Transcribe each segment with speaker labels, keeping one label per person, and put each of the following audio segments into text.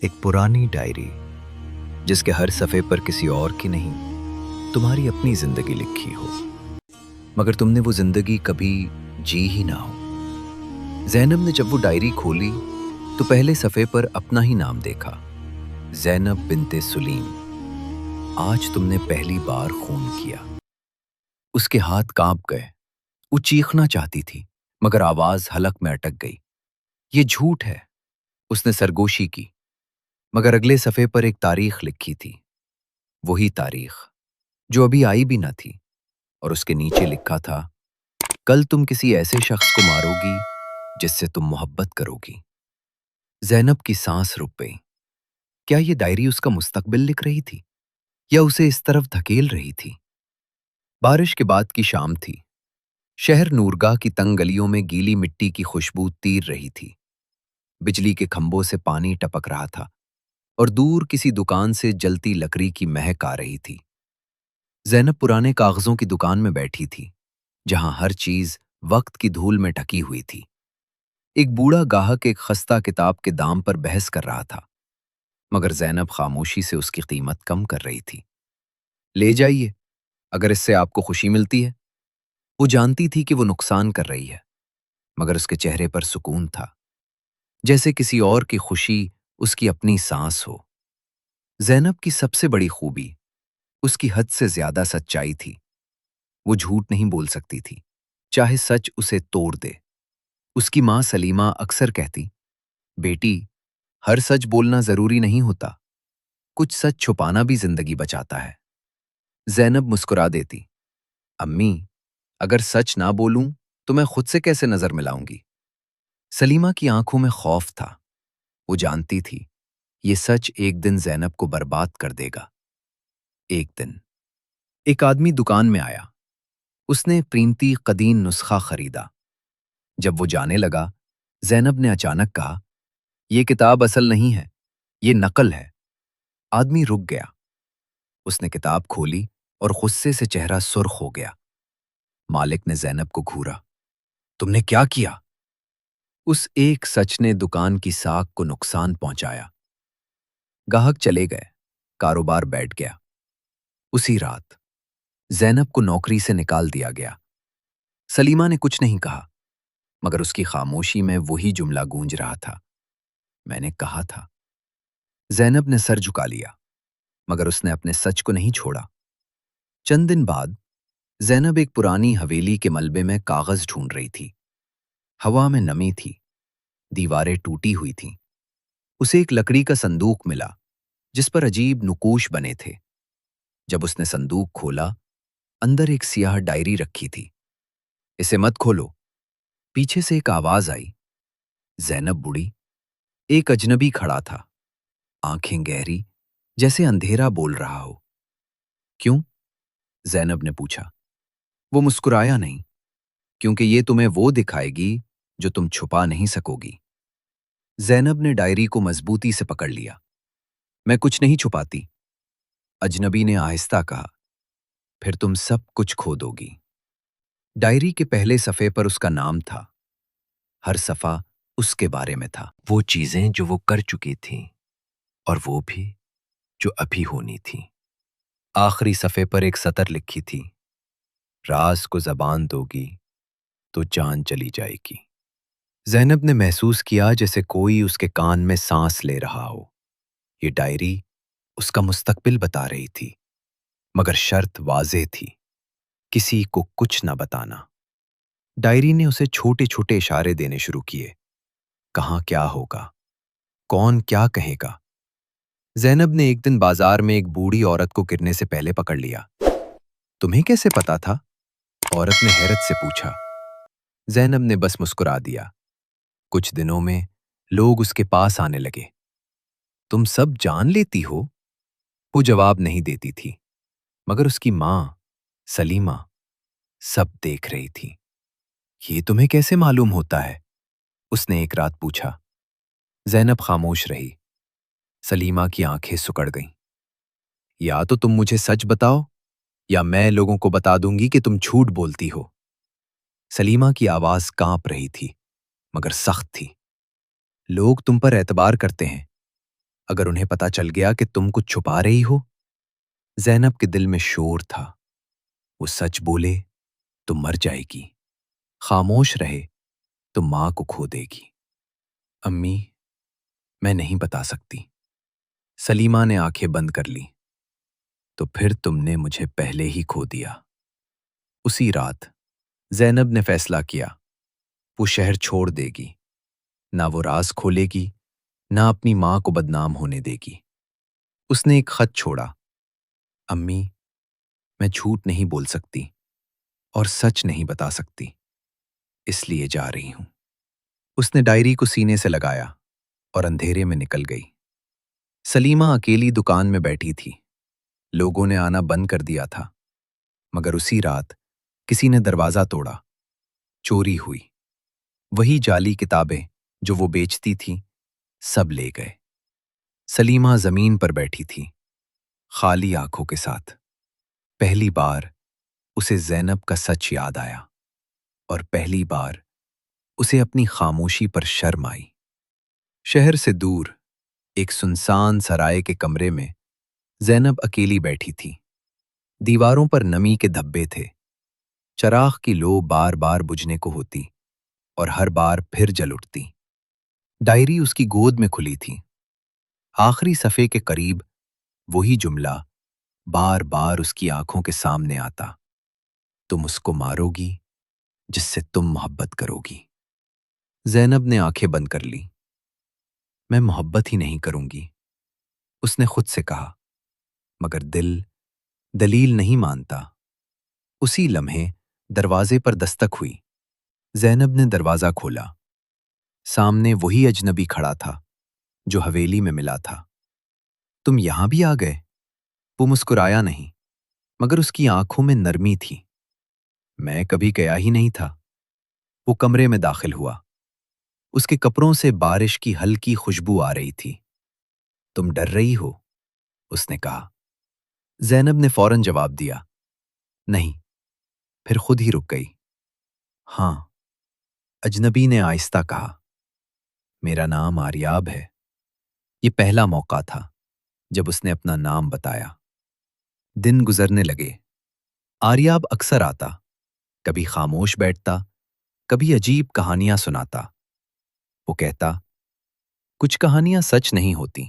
Speaker 1: ایک پرانی ڈائری جس کے ہر صفحے پر کسی اور کی نہیں تمہاری اپنی زندگی لکھی ہو، مگر تم نے وہ زندگی کبھی جی ہی نہ ہو۔ زینب نے جب وہ ڈائری کھولی تو پہلے صفحے پر اپنا ہی نام دیکھا، زینب بنت سلیم۔ آج تم نے پہلی بار خون کیا۔ اس کے ہاتھ کانپ گئے، وہ چیخنا چاہتی تھی مگر آواز حلق میں اٹک گئی۔ یہ جھوٹ ہے، اس نے سرگوشی کی، مگر اگلے صفحے پر ایک تاریخ لکھی تھی، وہی تاریخ جو ابھی آئی بھی نہ تھی، اور اس کے نیچے لکھا تھا، کل تم کسی ایسے شخص کو مارو گی جس سے تم محبت کرو گی۔ زینب کی سانس رک گئی۔ کیا یہ ڈائری اس کا مستقبل لکھ رہی تھی یا اسے اس طرف دھکیل رہی تھی؟ بارش کے بعد کی شام تھی۔ شہر نورگاہ کی تنگ گلیوں میں گیلی مٹی کی خوشبو تیر رہی تھی۔ بجلی کے کھمبوں سے پانی ٹپک رہا تھا اور دور کسی دکان سے جلتی لکڑی کی مہک آ رہی تھی۔ زینب پرانے کاغذوں کی دکان میں بیٹھی تھی، جہاں ہر چیز وقت کی دھول میں ڈھکی ہوئی تھی۔ ایک بوڑھا گاہک ایک خستہ کتاب کے دام پر بحث کر رہا تھا، مگر زینب خاموشی سے اس کی قیمت کم کر رہی تھی۔ لے جائیے، اگر اس سے آپ کو خوشی ملتی ہے۔ وہ جانتی تھی کہ وہ نقصان کر رہی ہے، مگر اس کے چہرے پر سکون تھا، جیسے کسی اور کی خوشی اس کی اپنی سانس ہو۔ زینب کی سب سے بڑی خوبی اس کی حد سے زیادہ سچائی تھی۔ وہ جھوٹ نہیں بول سکتی تھی، چاہے سچ اسے توڑ دے۔ اس کی ماں سلیمہ اکثر کہتی، بیٹی، ہر سچ بولنا ضروری نہیں ہوتا، کچھ سچ چھپانا بھی زندگی بچاتا ہے۔ زینب مسکرا دیتی، امی، اگر سچ نہ بولوں تو میں خود سے کیسے نظر ملاؤں گی؟ سلیمہ کی آنکھوں میں خوف تھا۔ وہ جانتی تھی یہ سچ ایک دن زینب کو برباد کر دے گا۔ ایک دن ایک آدمی دکان میں آیا۔ اس نے قیمتی قدیم نسخہ خریدا۔ جب وہ جانے لگا، زینب نے اچانک کہا، یہ کتاب اصل نہیں ہے، یہ نقل ہے۔ آدمی رک گیا۔ اس نے کتاب کھولی اور غصے سے چہرہ سرخ ہو گیا۔ مالک نے زینب کو گھورا، تم نے کیا کیا؟ اس ایک سچ نے دکان کی ساکھ کو نقصان پہنچایا۔ گاہک چلے گئے، کاروبار بیٹھ گیا۔ اسی رات زینب کو نوکری سے نکال دیا گیا۔ سلیمہ نے کچھ نہیں کہا، مگر اس کی خاموشی میں وہی جملہ گونج رہا تھا، میں نے کہا تھا۔ زینب نے سر جھکا لیا، مگر اس نے اپنے سچ کو نہیں چھوڑا۔ چند دن بعد زینب ایک پرانی حویلی کے ملبے میں کاغذ ڈھونڈ رہی تھی۔ ہوا میں نمی تھی، دیواریں ٹوٹی ہوئی تھیں۔ اسے ایک لکڑی کا صندوق ملا جس پر عجیب نقوش بنے تھے۔ جب اس نے صندوق کھولا، اندر ایک سیاہ ڈائری رکھی تھی۔ اسے مت کھولو، پیچھے سے ایک آواز آئی۔ زینب بڑی۔ ایک اجنبی کھڑا تھا، آنکھیں گہری، جیسے اندھیرا بول رہا ہو۔ کیوں؟ زینب نے پوچھا۔ وہ مسکرایا نہیں، کیونکہ یہ تمہیں وہ دکھائے گی جو تم چھپا نہیں سکو گی۔ زینب نے ڈائری کو مضبوطی سے پکڑ لیا۔ میں کچھ نہیں چھپاتی، اجنبی نے آہستہ کہا، پھر تم سب کچھ کھو دو گی۔ ڈائری کے پہلے صفحے پر اس کا نام تھا۔ ہر صفحہ اس کے بارے میں تھا، وہ چیزیں جو وہ کر چکی تھیں اور وہ بھی جو ابھی ہونی تھیں۔ آخری صفحے پر ایک سطر لکھی تھی، راز کو زبان دو گی تو جان چلی جائے گی۔ زینب نے محسوس کیا جیسے کوئی اس کے کان میں سانس لے رہا ہو۔ یہ ڈائری اس کا مستقبل بتا رہی تھی، مگر شرط واضح تھی، کسی کو کچھ نہ بتانا۔ ڈائری نے اسے چھوٹے چھوٹے اشارے دینے شروع کیے، کہاں کیا ہوگا، کون کیا کہے گا۔ زینب نے ایک دن بازار میں ایک بوڑھی عورت کو گرنے سے پہلے پکڑ لیا۔ تمہیں کیسے پتا تھا؟ عورت نے حیرت سے پوچھا۔ زینب نے بس مسکرا دیا۔ کچھ دنوں میں لوگ اس کے پاس آنے لگے۔ تم سب جان لیتی ہو؟ وہ جواب نہیں دیتی تھی، مگر اس کی ماں سلیمہ سب دیکھ رہی تھی۔ یہ تمہیں کیسے معلوم ہوتا ہے؟ اس نے ایک رات پوچھا۔ زینب خاموش رہی۔ سلیمہ کی آنکھیں سکڑ گئیں۔ یا تو تم مجھے سچ بتاؤ یا میں لوگوں کو بتا دوں گی کہ تم جھوٹ بولتی ہو۔ سلیمہ کی آواز کانپ رہی تھی، مگر سخت تھی۔ لوگ تم پر اعتبار کرتے ہیں، اگر انہیں پتا چل گیا کہ تم کچھ چھپا رہی ہو؟ زینب کے دل میں شور تھا، وہ سچ بولے تو مر جائے گی، خاموش رہے تو ماں کو کھو دے گی۔ امی، میں نہیں بتا سکتی۔ سلیمہ نے آنکھیں بند کر لی۔ تو پھر تم نے مجھے پہلے ہی کھو دیا۔ اسی رات زینب نے فیصلہ کیا، وہ شہر چھوڑ دے گی، نہ وہ راز کھولے گی، نہ اپنی ماں کو بدنام ہونے دے گی۔ اس نے ایک خط چھوڑا، امی، میں جھوٹ نہیں بول سکتی اور سچ نہیں بتا سکتی، اس لیے جا رہی ہوں۔ اس نے ڈائری کو سینے سے لگایا اور اندھیرے میں نکل گئی۔ سلیمہ اکیلی دکان میں بیٹھی تھی، لوگوں نے آنا بند کر دیا تھا، مگر اسی رات کسی نے دروازہ توڑا، چوری ہوئی۔ وہی جعلی کتابیں جو وہ بیچتی تھی، سب لے گئے۔ سلیمہ زمین پر بیٹھی تھی، خالی آنکھوں کے ساتھ۔ پہلی بار اسے زینب کا سچ یاد آیا، اور پہلی بار اسے اپنی خاموشی پر شرم آئی۔ شہر سے دور ایک سنسان سرائے کے کمرے میں زینب اکیلی بیٹھی تھی۔ دیواروں پر نمی کے دھبے تھے، چراغ کی لو بار بار بجھنے کو ہوتی اور ہر بار پھر جل اٹھتی۔ ڈائری اس کی گود میں کھلی تھی، آخری صفحے کے قریب وہی جملہ بار بار اس کی آنکھوں کے سامنے آتا، تم اس کو مارو گی جس سے تم محبت کرو گی۔ زینب نے آنکھیں بند کر لی۔ میں محبت ہی نہیں کروں گی، اس نے خود سے کہا، مگر دل دلیل نہیں مانتا۔ اسی لمحے دروازے پر دستک ہوئی۔ زینب نے دروازہ کھولا۔ سامنے وہی اجنبی کھڑا تھا جو حویلی میں ملا تھا۔ تم یہاں بھی آ گئے؟ وہ مسکرایا نہیں، مگر اس کی آنکھوں میں نرمی تھی۔ میں کبھی گیا ہی نہیں تھا۔ وہ کمرے میں داخل ہوا۔ اس کے کپڑوں سے بارش کی ہلکی خوشبو آ رہی تھی۔ تم ڈر رہی ہو؟ اس نے کہا۔ زینب نے فوراً جواب دیا، نہیں، پھر خود ہی رک گئی۔ ہاں، اجنبی نے آہستہ کہا، میرا نام آریاب ہے۔ یہ پہلا موقع تھا جب اس نے اپنا نام بتایا۔ دن گزرنے لگے۔ آریاب اکثر آتا، کبھی خاموش بیٹھتا، کبھی عجیب کہانیاں سناتا۔ وہ کہتا، کچھ کہانیاں سچ نہیں ہوتی،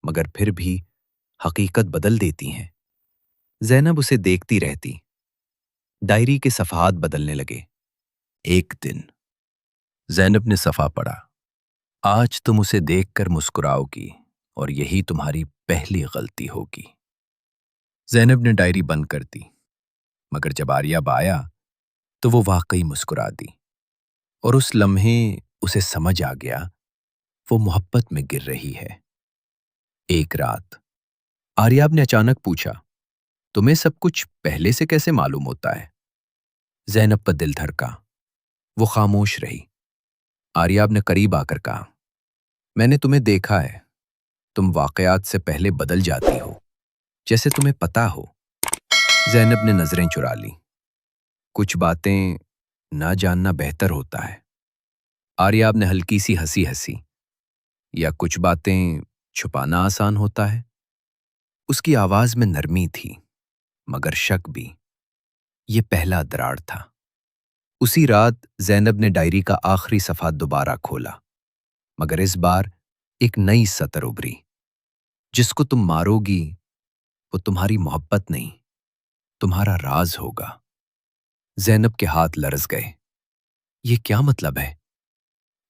Speaker 1: مگر پھر بھی حقیقت بدل دیتی ہیں۔ زینب اسے دیکھتی رہتی۔ ڈائری کے صفحات بدلنے لگے۔ ایک دن زینب نے صفحہ پڑھا، آج تم اسے دیکھ کر مسکراؤ گی اور یہی تمہاری پہلی غلطی ہوگی۔ زینب نے ڈائری بند کر دی، مگر جب آریاب آیا تو وہ واقعی مسکرا دی، اور اس لمحے اسے سمجھ آ گیا وہ محبت میں گر رہی ہے۔ ایک رات آریاب نے اچانک پوچھا، تمہیں سب کچھ پہلے سے کیسے معلوم ہوتا ہے؟ زینب کا دل دھڑکا، وہ خاموش رہی۔ آریاب نے قریب آ کر کہا، میں نے تمہیں دیکھا ہے، تم واقعات سے پہلے بدل جاتی ہو، جیسے تمہیں پتا ہو۔ زینب نے نظریں چرا لی۔ کچھ باتیں نہ جاننا بہتر ہوتا ہے۔ آریاب نے ہلکی سی ہنسی ہنسی، یا کچھ باتیں چھپانا آسان ہوتا ہے؟ اس کی آواز میں نرمی تھی، مگر شک بھی۔ یہ پہلا دراڑ تھا۔ اسی رات زینب نے ڈائری کا آخری صفحہ دوبارہ کھولا، مگر اس بار ایک نئی سطر ابھری، جس کو تم مارو گی وہ تمہاری محبت نہیں، تمہارا راز ہوگا۔ زینب کے ہاتھ لرز گئے۔ یہ کیا مطلب ہے؟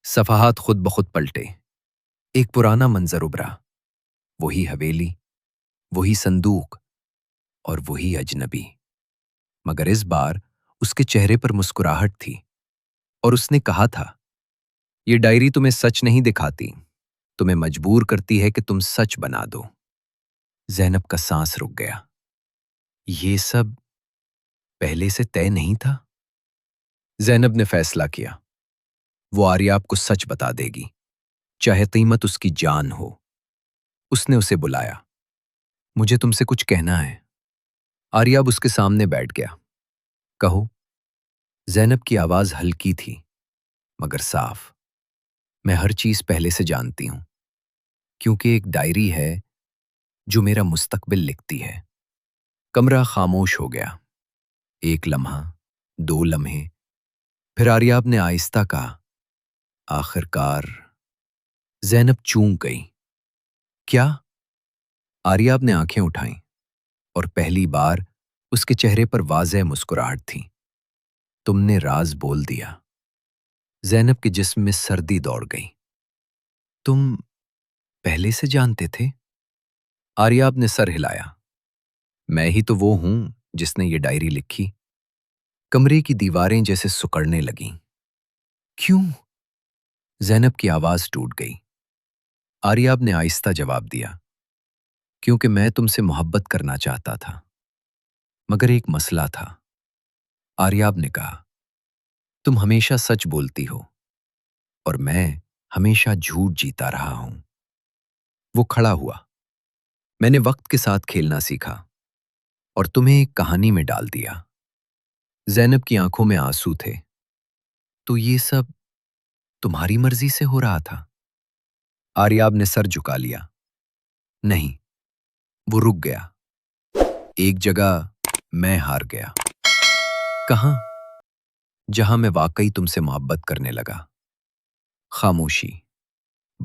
Speaker 1: صفحات خود بخود پلٹے۔ ایک پرانا منظر ابھرا، وہی حویلی، وہی صندوق اور وہی اجنبی، مگر اس بار اس کے چہرے پر مسکراہٹ تھی، اور اس نے کہا تھا، یہ ڈائری تمہیں سچ نہیں دکھاتی، تمہیں مجبور کرتی ہے کہ تم سچ بنا دو۔ زینب کا سانس رک گیا۔ یہ سب پہلے سے طے نہیں تھا؟ زینب نے فیصلہ کیا، وہ آریاب کو سچ بتا دے گی، چاہے قیمت اس کی جان ہو۔ اس نے اسے بلایا، مجھے تم سے کچھ کہنا ہے۔ آریاب اس کے سامنے بیٹھ گیا۔ کہو۔ زینب کی آواز ہلکی تھی، مگر صاف۔ میں ہر چیز پہلے سے جانتی ہوں۔ کیونکہ ایک ڈائری ہے جو میرا مستقبل لکھتی ہے۔ کمرہ خاموش ہو گیا۔ ایک لمحہ، دو لمحے، پھر آریاب نے آہستہ کہا، آخر کار۔ زینب چونک گئی۔ کیا؟ آریاب نے آنکھیں اٹھائیں اور پہلی بار اس کے چہرے پر واضح مسکراہٹ تھی۔ تم نے راز بول دیا۔ زینب کے جسم میں سردی دوڑ گئی۔ تم پہلے سے جانتے تھے؟ آریاب نے سر ہلایا۔ میں ہی تو وہ ہوں جس نے یہ ڈائری لکھی۔ کمرے کی دیواریں جیسے سکڑنے لگیں۔ کیوں؟ زینب کی آواز ٹوٹ گئی۔ آریاب نے آہستہ جواب دیا، کیونکہ میں تم سے محبت کرنا چاہتا تھا، مگر ایک مسئلہ تھا۔ آریاب نے کہا، تم ہمیشہ سچ بولتی ہو اور میں ہمیشہ جھوٹ جیتا رہا ہوں۔ وہ کھڑا ہوا۔ میں نے وقت کے ساتھ کھیلنا سیکھا اور تمہیں ایک کہانی میں ڈال دیا۔ زینب کی آنکھوں میں آنسو تھے۔ تو یہ سب تمہاری مرضی سے ہو رہا تھا؟ آریاب نے سر جھکا لیا۔ نہیں۔ وہ رک گیا۔ ایک جگہ میں ہار گیا۔ کہاں؟ جہاں میں واقعی تم سے محبت کرنے لگا۔ خاموشی،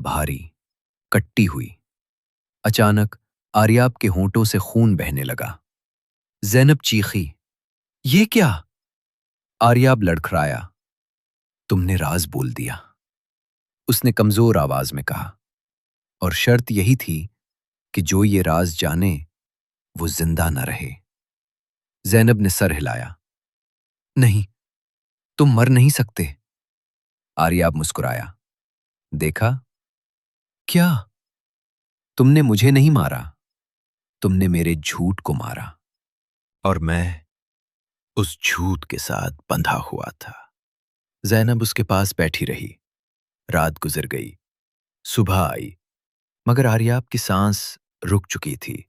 Speaker 1: بھاری، کٹی ہوئی۔ اچانک آریاب کے ہونٹوں سے خون بہنے لگا۔ زینب چیخی، یہ کیا؟ آریاب لڑکھڑایا، تم نے راز بول دیا، اس نے کمزور آواز میں کہا، اور شرط یہی تھی کہ جو یہ راز جانے وہ زندہ نہ رہے۔ زینب نے سر ہلایا۔ نہیں، تم مر نہیں سکتے۔ آریاب مسکرایا۔ دیکھا؟ کیا؟ تم نے مجھے نہیں مارا، تم نے میرے جھوٹ کو مارا، اور میں اس جھوٹ کے ساتھ بندھا ہوا تھا۔ زینب اس کے پاس بیٹھی رہی۔ رات گزر گئی، صبح آئی، مگر آریاب کی سانس رک چکی تھی۔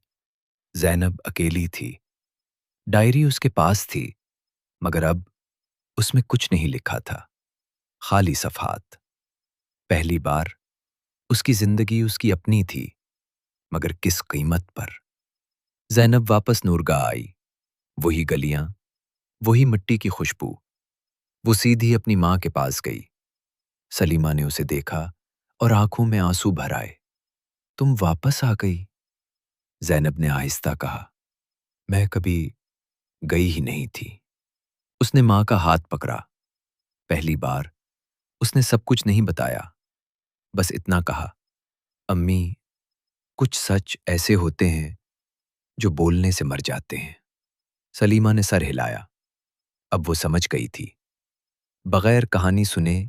Speaker 1: زینب اکیلی تھی۔ ڈائری اس کے پاس تھی، مگر اب اس میں کچھ نہیں لکھا تھا، خالی صفحات۔ پہلی بار اس کی زندگی اس کی اپنی تھی، مگر کس قیمت پر؟ زینب واپس نورگاہ آئی۔ وہی گلیاں، وہی مٹی کی خوشبو۔ وہ سیدھی اپنی ماں کے پاس گئی۔ سلیمہ نے اسے دیکھا اور آنکھوں میں آنسو بھر آئے۔ تم واپس آ گئی؟ زینب نے آہستہ کہا، میں کبھی گئی ہی نہیں تھی۔ اس نے ماں کا ہاتھ پکڑا۔ پہلی بار اس نے سب کچھ نہیں بتایا، بس اتنا کہا، امی، کچھ سچ ایسے ہوتے ہیں جو بولنے سے مر جاتے ہیں۔ سلیمہ نے سر ہلایا۔ اب وہ سمجھ گئی تھی۔ بغیر کہانی سنے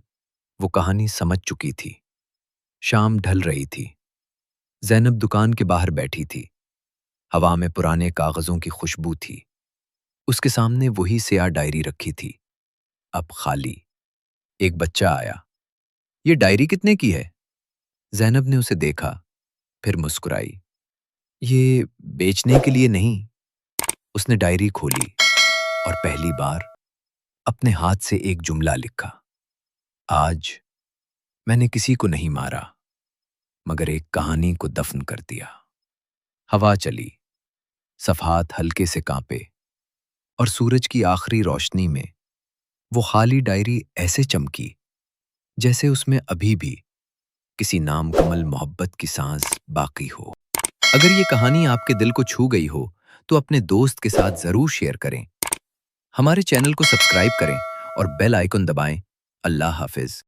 Speaker 1: وہ کہانی سمجھ چکی تھی۔ شام ڈھل رہی تھی۔ زینب دکان کے باہر بیٹھی تھی۔ ہوا میں پرانے کاغذوں کی خوشبو تھی۔ اس کے سامنے وہی سیاہ ڈائری رکھی تھی، اب خالی۔ ایک بچہ آیا۔ یہ ڈائری کتنے کی ہے؟ زینب نے اسے دیکھا، پھر مسکرائی۔ یہ بیچنے کے لیے نہیں۔ اس نے ڈائری کھولی اور پہلی بار اپنے ہاتھ سے ایک جملہ لکھا، آج میں نے کسی کو نہیں مارا، مگر ایک کہانی کو دفن کر دیا۔ ہوا چلی، صفحات ہلکے سے کانپے، اور سورج کی آخری روشنی میں وہ خالی ڈائری ایسے چمکی جیسے اس میں ابھی بھی کسی نامکمل محبت کی سانس باقی ہو۔ اگر یہ کہانی آپ کے دل کو چھو گئی ہو تو اپنے دوست کے ساتھ ضرور شیئر کریں۔ ہمارے چینل کو سبسکرائب کریں اور بیل آئیکن دبائیں۔ اللہ حافظ۔